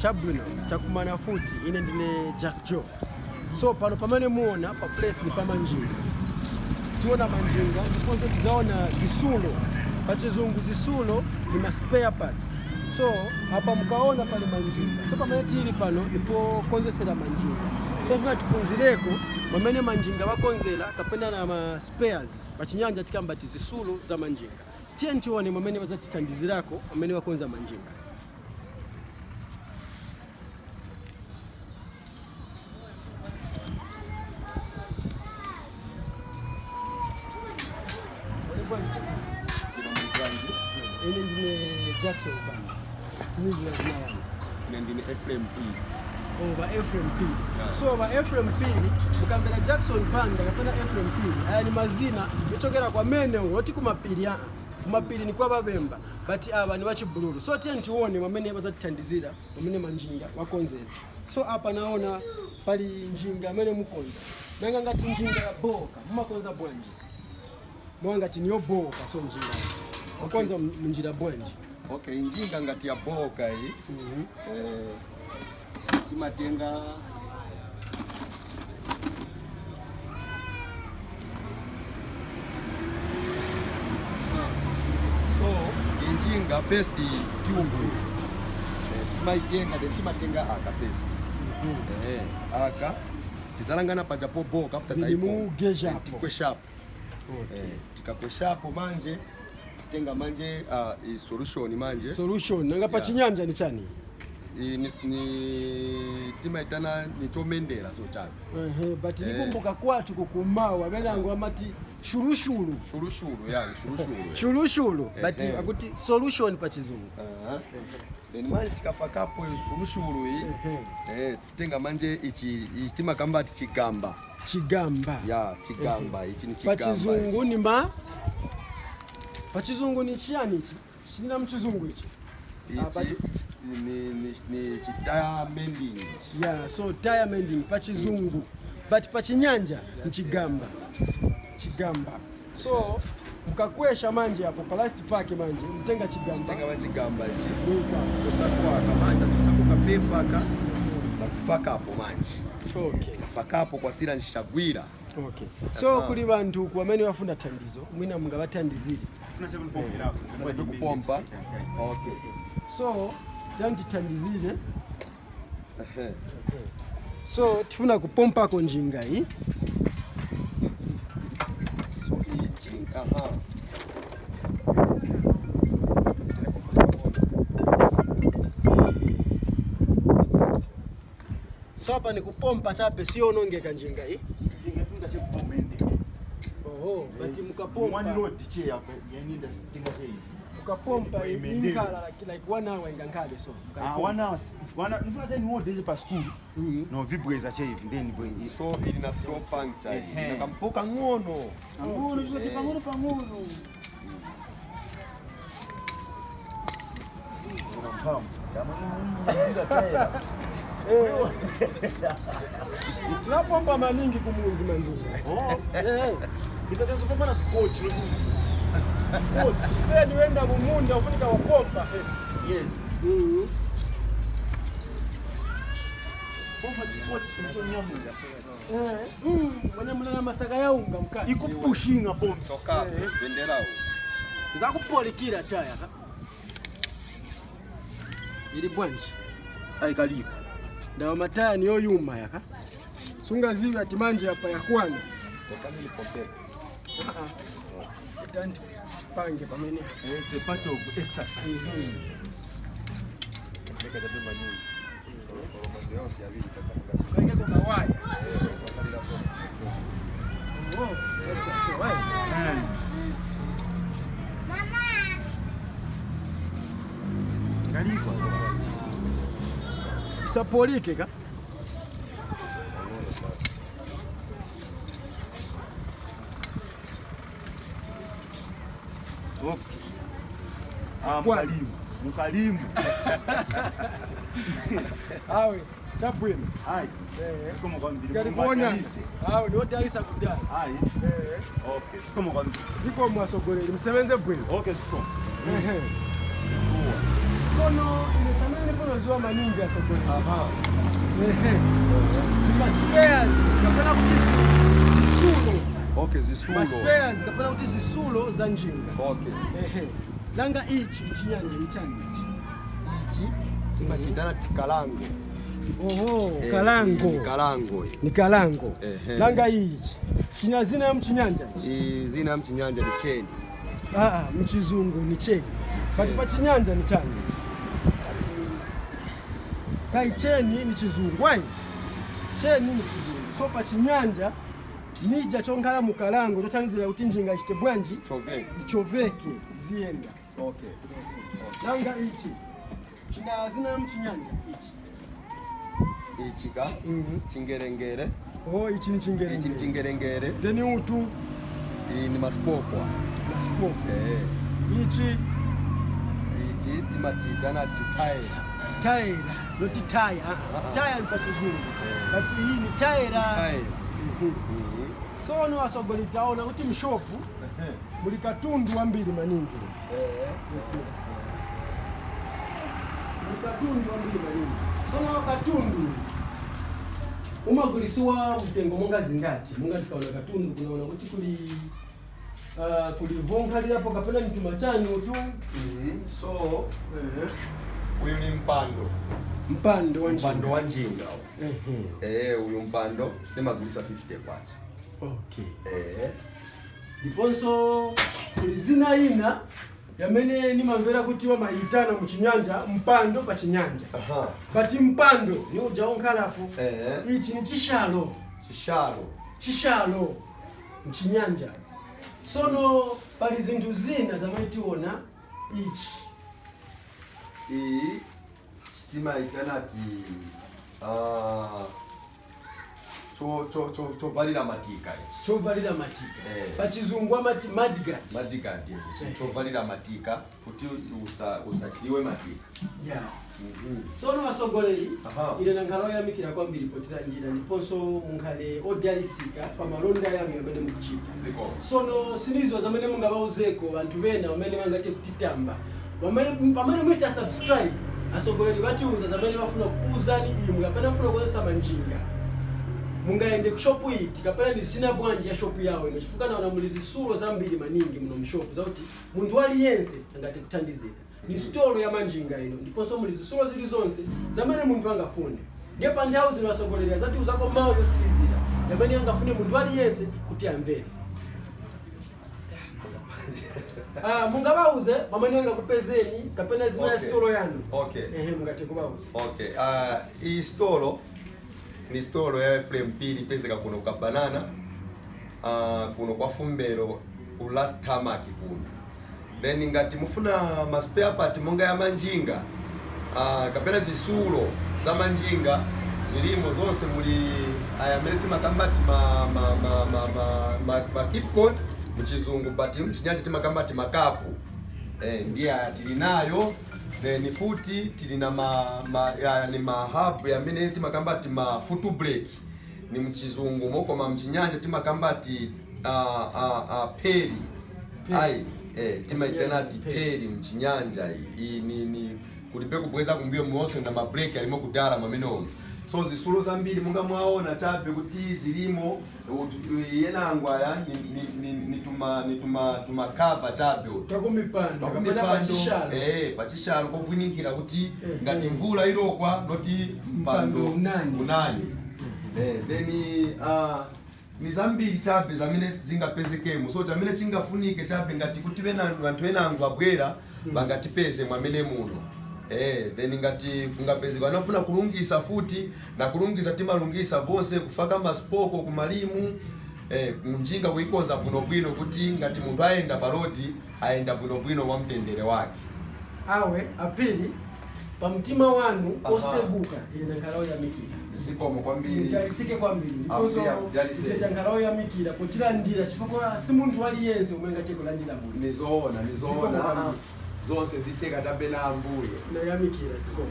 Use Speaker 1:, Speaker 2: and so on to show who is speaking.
Speaker 1: Chabwino chakumana futi ine ndine Jack Joe. So pano pamene muona pa place ni pamanjinga. Tiona manjinga ndiponso tizaona zisulo. Pachizungu zisulo ni ma spare parts. So hapa mkaona pale manjinga. So pamene tili pano ndipo konzesera manjinga. So tunatipunzireko pamene manjinga wakonzera kapenda na ma spares. Pachinyanja tikambati zisulo za manjinga. Tiye ntione pamene wazatitandizirako pamene wakonza manjinga. Ine ndine Jackson Band. Sinizi ya Nyanja.
Speaker 2: Ine ndine FMP.
Speaker 1: Over FMP. Yeah. So over FMP, Kukambilana Jackson Band akapenda FMP. Aya ni mazina yochokera kwa mene woti kumapiri ya. Kumapiri ni kwa babemba, but aba ni wachibululu. So tiye ntione mamene bazatitandizira, mamene manjinga wakonzera. So hapa naona pali njinga mene mukonza. Nanga ngati njinga ya boka, mumakonza bwanji. Mwanga tiniyo boka so njinga. Wakonza mnjira bwanji.
Speaker 2: Okay, njinga ngati ya boka hii. Simatenga so njinga first tube. Simatenga aka first. Aka tizalangana pajapo boka after type. Tikwe sharp. Tikakwe sharp manje. Tenga manje solution manje.
Speaker 1: Solution nanga pachinyanja ni chani?
Speaker 2: Ni timaitana nichomendera so chani.
Speaker 1: But nikumbuka kwatu kukumawa belango amati shurushuru. Shurushuru but akuti solution pachizungu.
Speaker 2: Then manje tikafakapo solushuru hii. Tenga manje itima kamba ati chigamba.
Speaker 1: Chigamba.
Speaker 2: Chigamba. Ichi ni chigamba.
Speaker 1: Pachizungu ni ma Pachizungu ni chiani ichi? China mchizungu ichi?
Speaker 2: Ni tire mending.
Speaker 1: Yeah, so tire mending pachizungu. But pachinyanja ni chigamba. Chigamba. So mkakwesha manje hapo plasti pake manje mtenga chigamba.
Speaker 2: Mtenga chigamba ichi. Chosakwa kamanda chosako kapepa ka na kufaka hapo manje.
Speaker 1: Okay.
Speaker 2: Kafaka hapo kwa sira nishagwira.
Speaker 1: Okay. So kuli bantu kuamene wafunda tandizo mwina mungabatandizire.
Speaker 2: Kupompa. Okay.
Speaker 1: So danti tandizire. So tifuna kupompa ko njinga hii.
Speaker 2: So hii njinga
Speaker 1: So hapa ni kupompa chape sio nongeka njinga hii. Bati mukapompa.
Speaker 3: One road tiche hapo, yenida tinga hivi.
Speaker 1: Mukapompa inkala like 1 hour ingankale so.
Speaker 3: 1 hour. Nifuna tena wote hizo pa school. No vibweza cha hivi then
Speaker 2: so ili na slow puncture. Nakampoka ngono.
Speaker 3: Ngono hizo kipangono pangono. Unamfahamu? Kama ndio tayari.
Speaker 1: Tunapompa maningi kumuzi manjinga.
Speaker 3: Nitakazo pompa na coach ni
Speaker 1: coach. Sasa niwenda mumunda ufunika wapompa first.
Speaker 3: Yes. Pompa coach ndio nyamunga.
Speaker 1: Mwenye mlana masaka ya unga mkati.
Speaker 3: Ikupushinga pompa.
Speaker 2: Toka benderao.
Speaker 1: Za kupolikira taya. Ili bwanji.
Speaker 3: Aikaliko.
Speaker 1: Dawa mataya niyo yuma yaka. Sunga ziwe atimanje hapa ya kwana.
Speaker 2: Kamili pompe.
Speaker 1: Danti pange pamene.
Speaker 3: It's a part of exercise.
Speaker 2: Ndeka jabe manyungu. Ndio si avili takanga.
Speaker 1: Kaike kwa kawaii.
Speaker 2: Kabila so.
Speaker 1: Let's say why.
Speaker 3: Mama. Kaliko.
Speaker 1: Sapolike ka?
Speaker 3: Okay. Mkalimu.
Speaker 1: Awe, chapwino.
Speaker 3: Hai. Sikomo kwa mbili.
Speaker 1: Sikali kuona. Awe, ni wote alisa kudai.
Speaker 3: Hai. Okay, sikomo kwa mbili.
Speaker 1: Siko mwasogoleli, msebenze bwino.
Speaker 3: Okay, sikomo.
Speaker 1: So no, imechamani fono ziwa maningi asogole.
Speaker 2: Aha.
Speaker 1: Ma spares kapena kuti zisulo.
Speaker 2: Okay, zisulo.
Speaker 1: Ma spares kapena kuti zisulo za njinga.
Speaker 2: Okay.
Speaker 1: Nanga ichi mchinyanja ichani ichi. Ichi
Speaker 2: timachitana chikalango.
Speaker 1: Oho, kalango.
Speaker 2: Ni kalango.
Speaker 1: Nanga ichi. Zina ya mchinyanja ichi.
Speaker 2: Zina ya mchinyanja ni cheni.
Speaker 1: Mchizungu ni cheni. Kati pa chinyanja ni chani. Kai cheni ni chizungu. Wai? Cheni ni chizungu. So pa chinyanja nija chonkala mukalango totanzira kuti njinga ichite bwanji ichoveke zienda.
Speaker 2: Okay.
Speaker 1: Nanga ichi. Zina ya mchinyanja ichi.
Speaker 2: Ichi ka chingerengere.
Speaker 1: Ichi ni chingerengere.
Speaker 2: Ichi ni chingerengere.
Speaker 1: Then utu
Speaker 2: ni maspoko.
Speaker 1: Ichi
Speaker 2: timachitana chitaira.
Speaker 1: Taira, not tire. Tire ni pachizungu. But hii ni taira. So no asogoli taona kuti mshopu muli katundu ambiri maningi. Katundu ambiri maningi. So no katundu umagulisiwa mtengo monga zingati. Munga tikaona katundu kunaona kuti kuli vonkalirapo kapena mtuma chani utu.
Speaker 2: So uyu ni mpando wa njinga. Uyu mpando nimagulisa 50 kwacha.
Speaker 1: Okay. Diponso zina ina yamene nimamvera kuti wamayitana muchinyanja mpando pa chinyanja. But mpando ni uja onkalapo. Ichi ni chishalo. Chishalo mchinyanja. Sono pali zinthu zina zamaitiona ichi.
Speaker 2: Timaitana ti chovalira matika ichi.
Speaker 1: Chovalira matika. Pachizungu amati mudguard.
Speaker 2: Mudguard chovalira matika kuti usachiliwe matika.
Speaker 1: Yeah. Sono wasogoleri ile nangalo yamikira kwambiri potira njira ndiponso munkhale odialisika pamalonda yami amene mukuchita. Sono sinizo zamene mungabauzeko bantu bena bamene mangate kutitamba. Pamene mwita subscribe asogoleri batiuza zamene bafuna kuuzani imwe kapena bafuna kukozesa manjinga. Mungaende ku shop iti kapena ni zina bwanji ya shop yawe ino chifuka naona muli zisulo zambiri maningi muno mshop zauti muntu aliyense angate kuthandizika. Ni store ya manjinga ino ndiponso muli zisulo zili zonse zamene muntu angafune. Ngepa nthawi zino asogoleri zati uzako mawu yosilizira yamene angafune muntu aliyense kuti amvere. Mungabauze pamene angakupezeni kapena zina ya store yanu.
Speaker 2: Okay.
Speaker 1: Mungate kubauze.
Speaker 2: Okay. I store ni store ya frame pili pezeka kuno Kukambilana. Kuno kwa Fumbero ku last tarmac kuno. Then ngati mufuna ma spare part monga ya manjinga kapena zisulo za manjinga zilimo zonse muli ayamene timakambati ma keep code mchizungu but mchinyanja timakambati makapu ndiye tilinayo. Then futi tilina ni ma hub yamene timakambati ma foot brake ni mchizungu mokoma mchinyanja timakambati peri ai timaitana tiperi mchinyanja ni kulipe kubweza kumbio mwose na mabreki alimo kudala mameno. So zisulo zambiri munga mwaona chabe kuti zilimo yenangwa ya tuma cover chabe
Speaker 1: takumipando pachishalo
Speaker 2: pachishalo kovunikira kuti ngati mvula irokwa noti mpando unani. Then ni zambiri chabe zamene zingapezekemo. So chamene chingafunike chabe ngati kuti bantu benangu abwera bangatipeze mwamene muno. Then ngati kungapezeka nafuna kulungisa futi na kulungisa timalungisa vonse kufaka maspoko kumalimu kunjinga kuikonza bwino kuti ngati muntu aenda parodi aenda bwino mwa mtendere wake.
Speaker 1: Awe apili pamtima wanu oseguka ile nankalawo ya mikira
Speaker 2: zikomo kwambiri
Speaker 1: ndalisike kwambiri ndiponso setangalao ya mikira potira ndira chifukwa si muntu aliyense umenga cheko landira bwino.
Speaker 2: Nizoona zonse zicheka tabena ambuye
Speaker 1: na ya mikira
Speaker 2: ziko